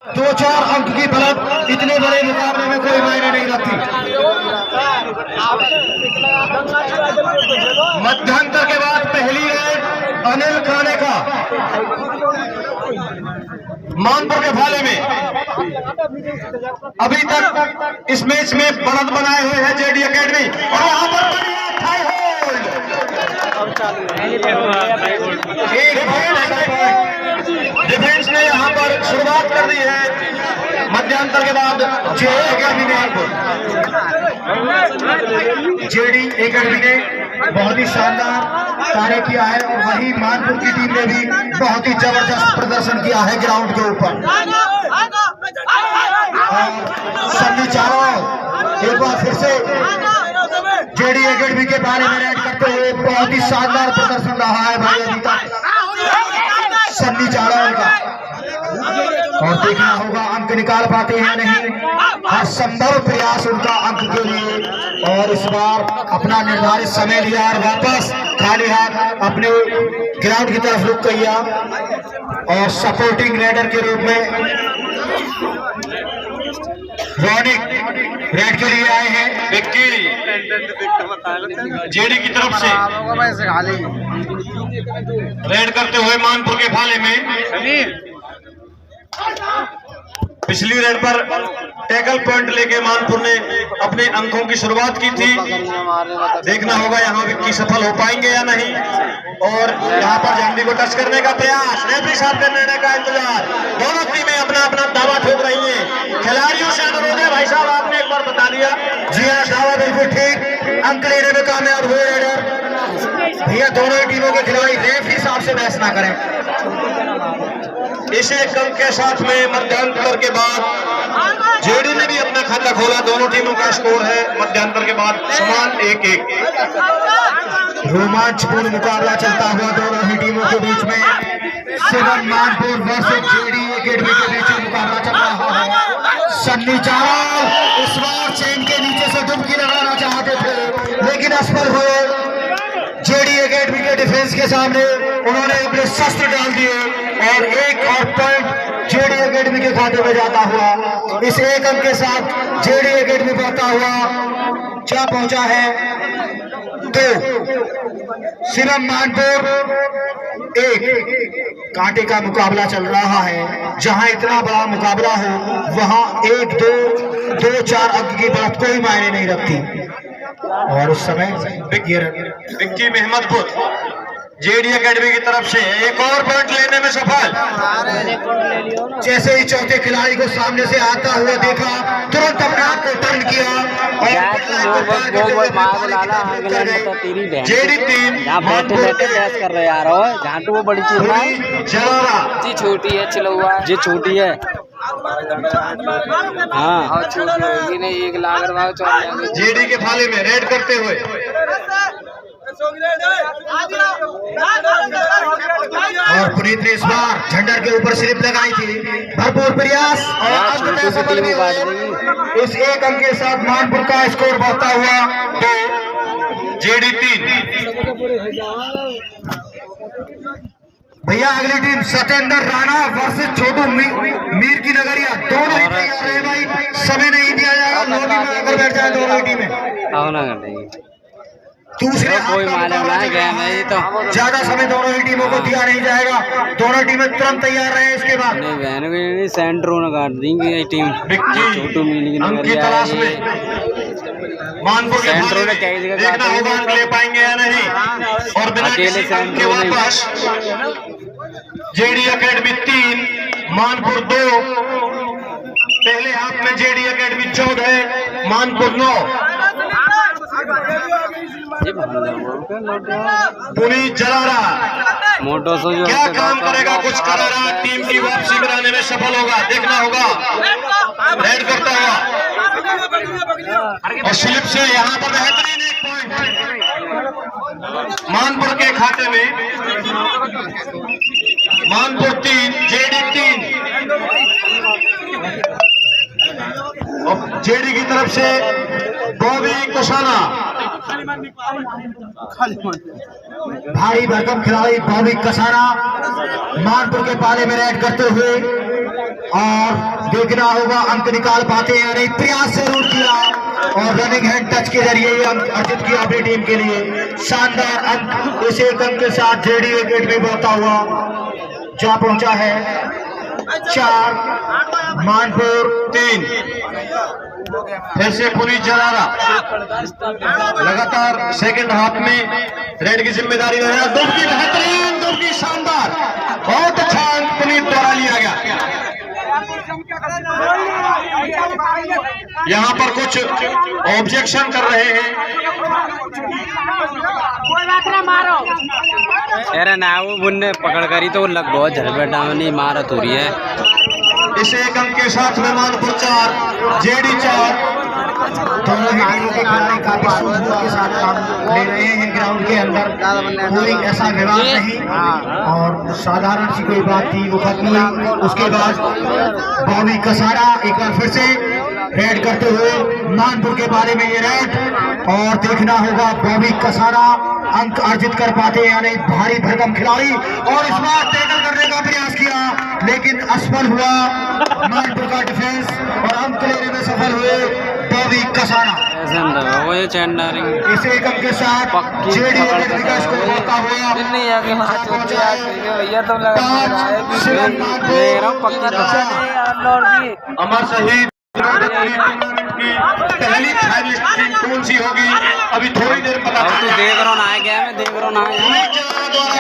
2-4 अंक की बढ़त इतने बड़े मुकाबले में कोई मायने नहीं रखती। मध्यांतर के बाद पहली रेड अनिल खाने का मानपुर के भाले में। अभी तक इस मैच में बढ़त बनाए हुए है जेडी एकेडमी और यहाँ पर डिफेंस ने यहाँ पर शुरुआत कर दी है। मध्यांतर के बाद जेडी एकेडमी ने बहुत ही शानदार कार्य किया है और वही मानपुर की टीम ने भी बहुत ही जबरदस्त प्रदर्शन किया है ग्राउंड के ऊपर। सन्नी चारों एक बार फिर से जेडी एकेडमी के बारे में रेड करते हुए बहुत ही शानदार प्रदर्शन रहा है भाई अभी तक सन्नी चारों का। और देखना होगा अंक निकाल पाते हैं नहीं, हर संभव प्रयास उनका अंक के लिए। और इस बार अपना निर्धारित समय लिया और वापस खाली हाथ अपने ग्राउंड की तरफ रुक किया और सपोर्टिंग रेडर के रूप में रौनिक रेड के लिए आए हैं। विक्की जेडी की तरफ से रेड करते हुए मानपुर के भाले में पिछली रेड पर टैकल पॉइंट लेके मानपुर ने अपने अंकों की शुरुआत की थी। देखना होगा यहाँ विक्की सफल हो पाएंगे या नहीं। और यहाँ पर झंडी को टच करने का प्रयास, रेफरी साहब के निर्णय का इंतजार। दोनों टीमें अपना अपना दावा ठोक रही हैं। खिलाड़ियों से अनुरोध है भाई साहब, आपने एक बार बता दिया। जी हाँ, दावा बिल्कुल ठीक, अंक लेने में कामयाब हुए रेडर। भैया दोनों ही टीमों के खिलाड़ी रेफरी साहब से बहस ना करें। इस एक अंक के साथ में मध्यांतर के बाद जेडी ने भी अपना खाता खोला। दोनों टीमों का स्कोर है मध्यांतर के बाद समान 1-1। रोमांचपूर्ण मुकाबला चलता हुआ दोनों ही टीमों के बीच में। Shivam Manpur versus JD academy के बीच मुकाबला चल रहा है। सन्नी चावल इस बार चेन के नीचे से डुबकी लगाना चाहते थे लेकिन असफल हुए। जेडी एकेडमी के डिफेंस के सामने उन्होंने अपने शस्त्र डाल दिए और एक और पॉइंट जेडी एकेडमी के खाते में जाता हुआ। इस एक अंक के साथ जेडी एकेडमी बढ़ता हुआ क्या पहुंचा है 2। शिवम मानपुर 1। कांटे का मुकाबला चल रहा है। जहां इतना बड़ा मुकाबला हो वहां 1-2-4 अंक की बात कोई मायने नहीं रखती। और उस समय विक्की मेहमदपुर जेडी एकेडमी की तरफ से एक और पॉइंट लेने में सफल। जैसे ही चौथे खिलाड़ी को सामने से आता हुआ देखा तुरंत अपने आप को टर्न किया और जेडी टीम कर रहे यार। झांटू वो बड़ी चीज है जी, छोटी है चिलौआ जी, छोटी है। हाँ छोटी नहीं, 1 लाख रुपए जेडी के भाले में रेड करते हुए और पुनीत ने इस बार झंडर के ऊपर स्लिप लगाई थी। भरपूर प्रयास और अंक में सफल भी हुए। इस एक अंक के साथ मानपुर का स्कोर बढ़ता हुआ 2, जेडी 3। भैया अगली टीम सत्येंद्र राणा वर्सेस छोटू मीर की नगरिया। दोनों ही तैयार है भाई, समय नहीं दिया जाएगा। लोग आकर बैठ जाए दोनों ही टीमें। दूसरे कोई मालूम नहीं, तो ज्यादा समय दोनों ही टीमों को दिया नहीं जाएगा। दोनों टीमें तुरंत तैयार रहे। इसके बाद नहीं सेंटर काट देंगे टीम। छोटू मीर की नगरिया मानपुर के देखना होगा अंक ले पाएंगे या नहीं। और बिना किसी अंक के वापस जेडी एकेडमी 3 मानपुर 2। पहले हाफ में जेडी एकेडमी 14 मानपुर 9। पुनीत जलारा मोटो से क्या काम करेगा, कुछ करारा टीम की वापसी कराने में सफल होगा। देखना होगा रेड करता हुआ और स्लिप से यहाँ पर बेहतरीन 1 पॉइंट मानपुर के खाते में। मानपुर 3 जेडी 3। और जेडी की तरफ से बॉबी कुशाना भारी भरकम खिलाड़ी बॉबी कसाना मानपुर के पाले में रेड करते हुए और देखना होगा अंक निकाल पाते हैं या नहीं। प्रयास जरूर किया और रनिंग हैंड टच के जरिए ये अंक अर्जित किया अपनी टीम के लिए। शानदार अंक इस एक अंक के साथ जेडी एकेडमी बढ़ता हुआ जा पहुंचा है 4 मानपुर 3। फिर से पुनीत जलारा लगातार सेकंड हाफ में रेड की जिम्मेदारी ले रहा है। दुबकी बेहतरीन, दुबकी शानदार, बहुत अच्छा अंक पुनीत द्वारा लिया गया। यहाँ पर कुछ ऑब्जेक्शन कर रहे हैं। अरे ना वो बुन्ने पकड़ करी तो लग बहुत झड़बेटावनी मारत हो रही है। इस एक अंक के साथ में मानपुर 4 जेडी 4। दोनों ही टीमों के खिलाड़ी काफी सूझबूझ के साथ काम ले रहे हैं ग्राउंड के अंदर। कोई ऐसा विवाद नहीं और साधारण सी कोई बात थी वो खत्म हुई। उसके बाद बॉबी कसारा एक बार फिर से रेड करते हुए मानपुर के बारे में ये रेड और देखना होगा बॉबी कसारा अंक अर्जित कर पाते हैं या नहीं। भारी भरकम खिलाड़ी और इस बार टैकल करने का प्रयास किया लेकिन असफल हुआ मानपुर का डिफेंस और अंक लेने में सफल हुए बॉबी कसारा। इस एक अंक के साथ जेडी एकेडमी का स्कोर होता हुआ अमर शहीद की पहली फाइनलिस्ट टीम कौन सी होगी अभी थोड़ी देर पता तू देख रहा ना है क्या मैं देख रहा ना है।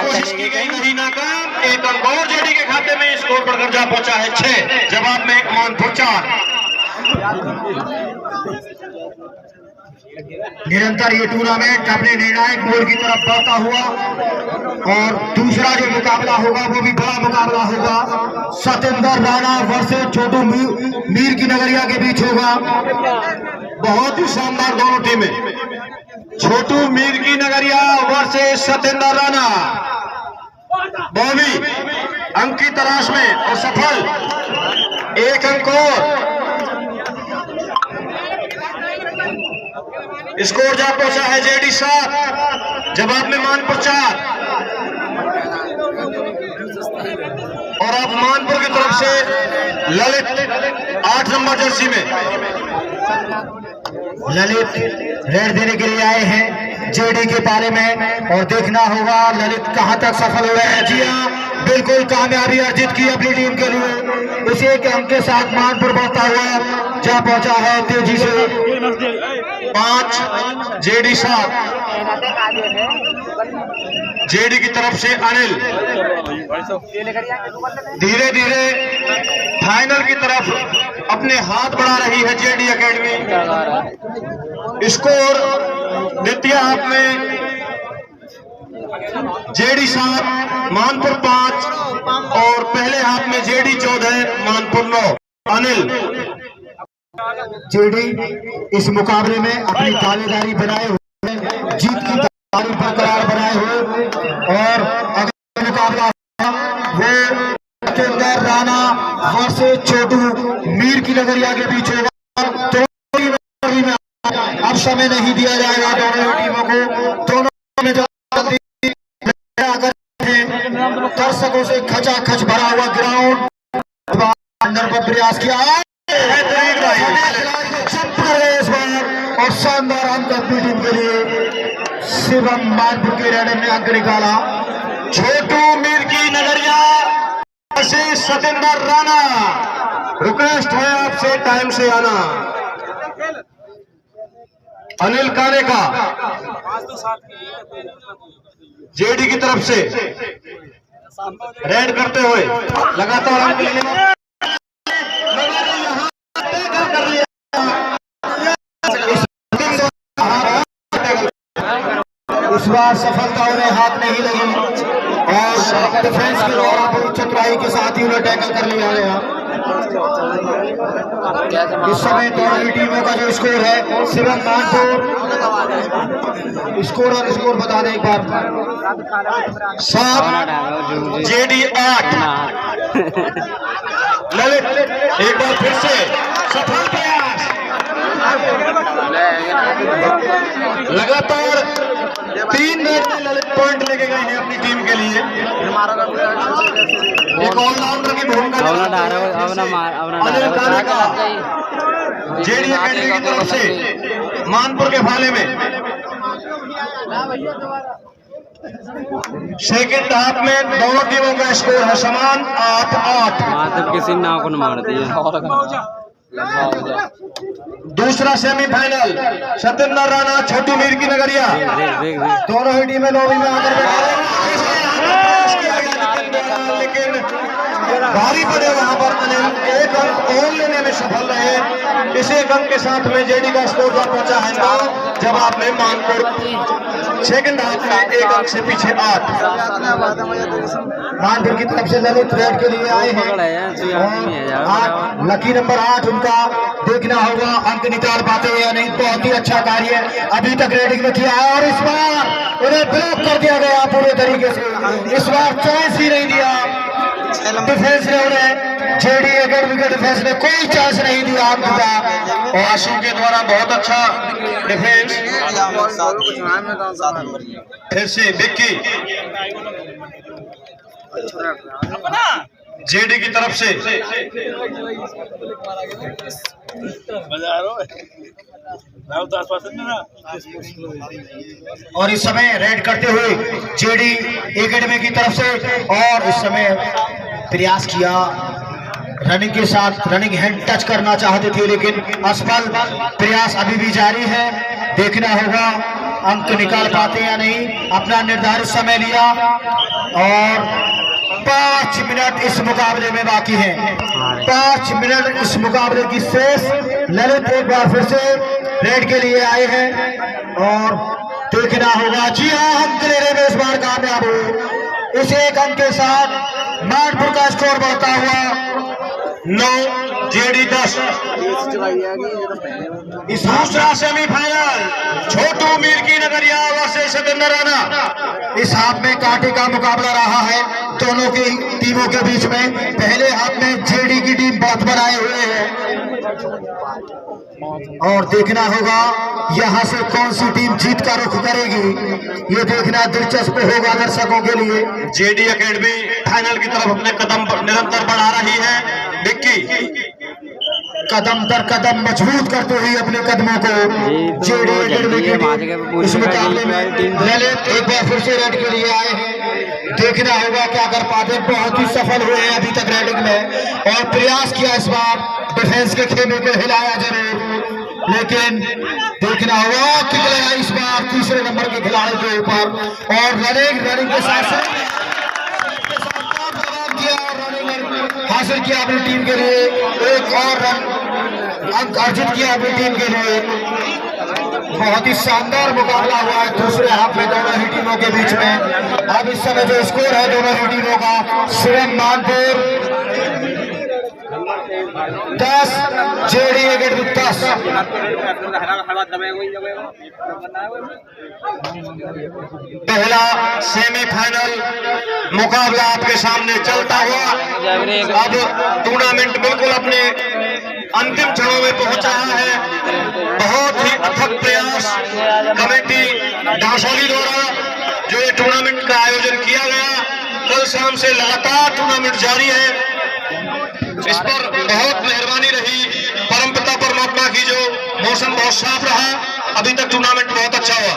कोशिश की गई नहीं नाकाम। एक अंक और जेडी के खाते में स्कोर बढ़कर जा पहुंचा है 6। जवाब में मानपुर 4। निरंतर ये टूर्नामेंट अपने निर्णायक मोड़ की तरफ बढ़ता हुआ और दूसरा जो मुकाबला होगा वो भी बड़ा मुकाबला होगा। सतेंद्र राणा वर्सेस छोटू मीर की नगरिया के बीच होगा। बहुत ही शानदार दोनों टीमें। छोटू मीर की नगरिया वर्सेस सतेंद्र राणा। बॉबी अंक की तलाश में और सफल। एक अंक और स्कोर जा पहुंचा है जेडी 7। जवाब में मानपुर 4। और अब मानपुर की तरफ से ललित 8 नंबर जर्सी में ललित रेड देने के लिए आए हैं जेडी के पाले में और देखना होगा ललित कहां तक सफल हुए हैं। जी हाँ, बिल्कुल कामयाबी अर्जित की अपनी टीम के लिए। इसी एक अंक के साथ मानपुर बढ़ता हुआ जा पहुंचा है तेजी से 5 जेडी 7। जेडी की तरफ से अनिल धीरे धीरे फाइनल की तरफ अपने हाथ बढ़ा रही है जेडी एकेडमी। स्कोर द्वितीय हाफ में जेडी 7 मानपुर 5 और पहले हाफ में जेडी 14 मानपुर 9। अनिल जेडी इस मुकाबले में अपनी दावेदारी बनाए हुए, जीत की दावेदारी बरकरार बनाए हुए और अगला मुकाबला वो सतेंद्र राणा वर्सेस छोटू मीर की नगरिया के बीच होगा। दोनों में अब समय नहीं दिया जाएगा दोनों टीमों को। दोनों में दर्शकों से खचाखच भरा हुआ ग्राउंड अंदर पर प्रयास किया इस बार और शानदार अंक अपनी टीम के लिए। शिवम मानपुर के रेडर ने अंक निकाला। छोटू मीर की नगरिया से सतेंद्र राणा। रिक्वेस्ट है आपसे टाइम से आना। अनिल काने का जेडी की तरफ से रेड करते हुए लगातार अंक लेने में इस बार सफलता उन्हें हाथ नहीं लगी और डिफेंस के द्वारा बड़ी चतुराई के साथ ही उन्हें टैकल कर लिया गया। इस समय दोनों टीमों का जो स्कोर है शिवम मानपुर स्कोर बता दें एक बार। 7 जेडी 8। ललित एक बार फिर से सफल प्रयास। लगातार 3 मैच में ललित पॉइंट लेके गए हैं अपनी टीम के लिए। एक ऑलराउंडर की भूमिका अनिल कानेका जेडी अकेडमी की तरफ से मानपुर के भाले में। सेकेंड हाफ में दोनों टीमों का स्कोर है समान 8-8। किसी नाव को मार दिया। दूसरा सेमीफाइनल सत्येंद्र राणा छोटू मीर की नगरिया, दोनों ही टीमें लॉबी में आकर लेकिन भारी पड़े वहां पर अनिल एक अंक और लेने में सफल रहे। इस एक अंक के साथ में जेडी का स्कोर पहुंचा है 9, जवाब में मानपुर सेकंड हाफ में एक अंक से पीछे 8। मानपुर की तरफ से ललित रेड के लिए आए हैं, लकी नंबर 8 उनका देखना होगा अंक निकाल पाते हैं या नहीं। बहुत ही अच्छा कार्य अभी तक रेडिंग में किया है और इस बार उन्हें ब्लॉक कर दिया गया पूरे तरीके से। इस बार चांस ही नहीं दिया डिफेंस ने, उन्हें जेडी अकेडमी के डिफेंस ने कोई चांस नहीं दिया अंक का। और आशु के द्वारा बहुत अच्छा डिफेंस। फिर से विक्की जेडी की तरफ से और इस समय रेड करते हुए जेडी एकेडमी की तरफ से। और इस समय प्रयास किया रनिंग के साथ, रनिंग हैंड टच करना चाहते थे लेकिन असफल। प्रयास अभी भी जारी है, देखना होगा अंक निकाल पाते या नहीं। अपना निर्धारित समय लिया और 5 मिनट इस मुकाबले में बाकी हैं। 5 मिनट इस मुकाबले की शेष। ललित एक बार फिर से रेड के लिए आए हैं और देखना होगा। जी हाँ, अंक लेने में इस बार कामयाब हुए। इस एक अंक के साथ मानपुर का स्कोर बढ़ता हुआ 9, जेडी 10। इस दूसरा सेमीफाइनल छोटू मीर की नगरिया वर्सेस सत्येंद्र राणा। इस हाफ में कांटे का मुकाबला रहा है दोनों की टीमों के बीच में। पहले हाफ में जेडी की टीम बहुत बनाए हुए है और देखना होगा यहां से कौन सी टीम जीत का रुख करेगी। ये देखना दिलचस्प होगा दर्शकों के लिए। जेडी एकेडमी फाइनल की तरफ अपने कदम निरंतर बढ़ा रही है। विक्की कदम दर कदम मजबूत करते हुए अपने कदमों को जेडी एकेडमी की टीम इस मुकाबले में। ललित एक बार फिर से रेड के लिए आए हैं, देखना होगा क्या कर पाते। बहुत ही सफल हुए हैं अभी तक रेडिंग में और प्रयास किया इस बार डिफेंस के खेमे को हिलाया जरूर, लेकिन देखना होगा कि इस बार तीसरे नंबर के खिलाड़ी के ऊपर। और रनिंग के साथ हासिल किया अपनी टीम के लिए, एक और रन अंक अर्जित किया अपनी टीम के लिए। बहुत ही शानदार मुकाबला हुआ है दूसरे हाफ में दोनों ही टीमों के बीच में। अब इस समय जो स्कोर है दोनों ही टीमों का, शिवम मानपुर 10, जेडी एकेडमी 10। पहला सेमीफाइनल मुकाबला आपके सामने चलता हुआ अब टूर्नामेंट बिल्कुल अपने अंतिम क्षणों में पहुंचा है। बहुत ही अथक प्रयास कमेटी डांसोली द्वारा जो ये टूर्नामेंट का आयोजन किया गया, कल शाम से लगातार टूर्नामेंट जारी है। इस पर बहुत मेहरबानी रही परमपिता परमात्मा की, जो मौसम बहुत साफ रहा। अभी तक टूर्नामेंट बहुत अच्छा हुआ।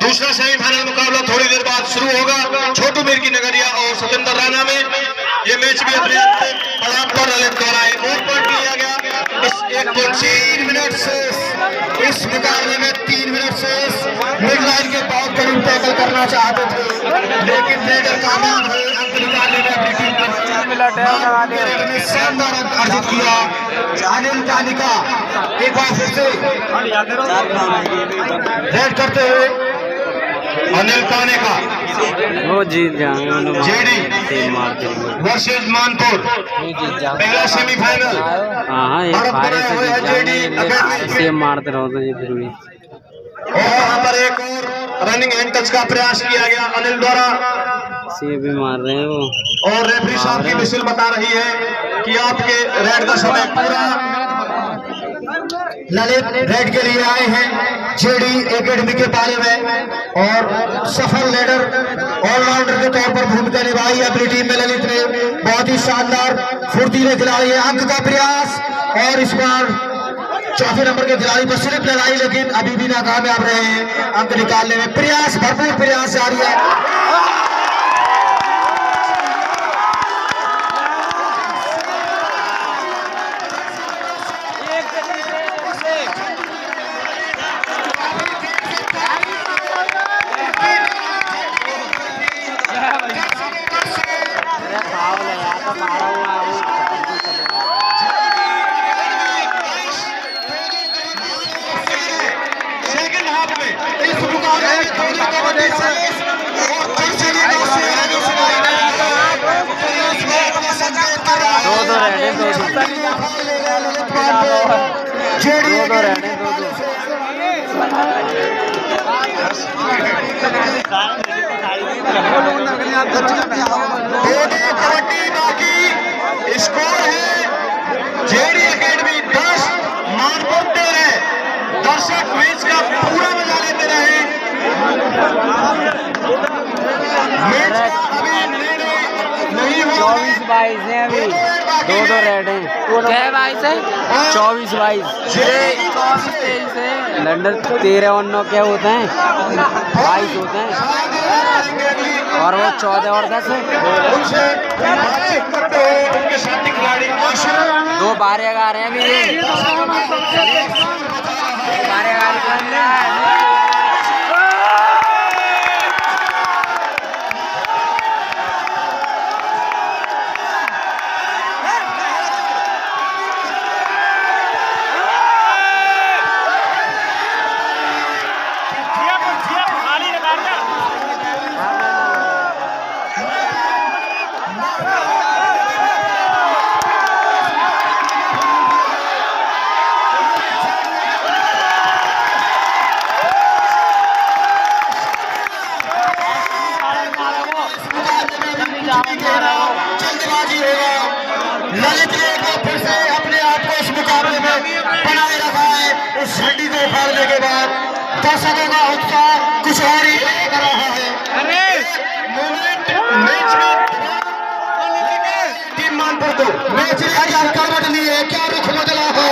दूसरा सेमीफाइनल मुकाबला थोड़ी देर बाद शुरू होगा छोटू मीर की नगरिया और सत्येंद्र राणा में। ये मैच भी अपने पड़ाव पर ललित द्वारा एक और पॉइंट लिया गया। इस 3 मिनट से इस मुकाबले में 3 मिनट से मिड लाइन के बहुत करीब टैकल करना चाहते थे लेकिन रेडर कामयाब हुए अंक निकालने में अपनी टीम को शानदार अंक अर्जित किया। अनिल कानिका एक बार फिर से रेड करते हुए अनिल कानिका वो जीत जाएंगे। जेडी वर्सेस मानपुर पहला सेमीफाइनल। हाँ ये ऐसे मारते रहो तो ये जरूरी। और वहाँ पर एक और रनिंग हैंड टच का प्रयास किया गया अनिल द्वारा, से भी मार रहे हैं वो। और रेफरी साहब की विजिल बता रही है कि आपके रेड का समय पूरा ललित रेड के लिए आए हैं जेडी एकेडमी के बारे में और सफल लीडर ऑलराउंडर के तौर पर भूमिका निभाई अपनी टीम में ललित ने। बहुत ही शानदार फुर्तीले खिलाड़ी है, अंक का प्रयास और इस बार चौथे नंबर के खिलाड़ी पर स्लिप लगाई लेकिन अभी भी नाकामयाब रहे हैं अंक निकालने में। प्रयास, भरपूर प्रयास जारी है। कबड्डी बाकी स्कोर है जेडी एकेडमी 10 मानपुर 13। दर्शक मैच का पूरा मजा लेते रहे। मैच अभी नहीं हुआ। 24-22 है अभी, दो रेड हैं। क्या है 22 है? 24-22 है। लंडन 13-9 क्या होते हैं? 22 होते हैं और वो 14 और 10 है। 2 12-11 हैं अभी ये 12-11 जल्दबाजी होगा। ललित ने फिर से अपने आप को इस मुकाबले में बनाए रखा है। इस हड्डी को उखाड़ने के बाद दर्शकों का उत्साह कुछ और ही कर रहा है। मोमेंट मैच में टीम मानपुर को मैच करवट ली है। क्या रुख बदला हो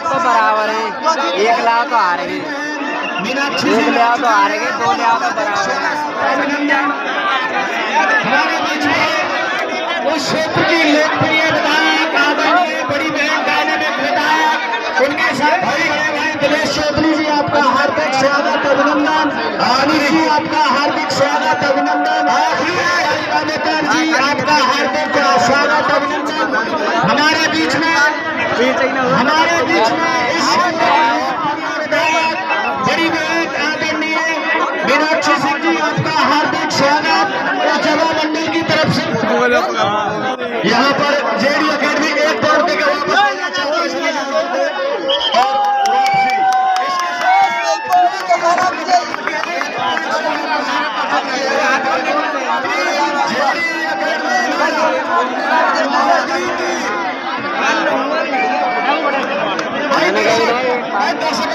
तो बराबर है। 1 लाख तो हारेंगे, 1 लाख तो हारेंगे, 2 लाख तो बराबर है। हमारे बीच में उस क्षेत्र की लोकप्रिय विधायक आदरणीय बड़ी बहन डायनेमिक विधायक उनके साथ भाई दिनेश चौधरी जी आपका हार्दिक स्वागत अभिनंदन। आनिश जी आपका हार्दिक स्वागत अभिनंदन। रामेकर जी आपका हार्दिक स्वागत अभिनंदन। हमारे बीच में इस विधायक बड़ी बहन आदरणीय मीनाक्षी सिंह जी आपका हार्दिक स्वागत जवा मंडल की तरफ से। यहाँ पर जेडी एकेडमी एक दौड़ के दर्शक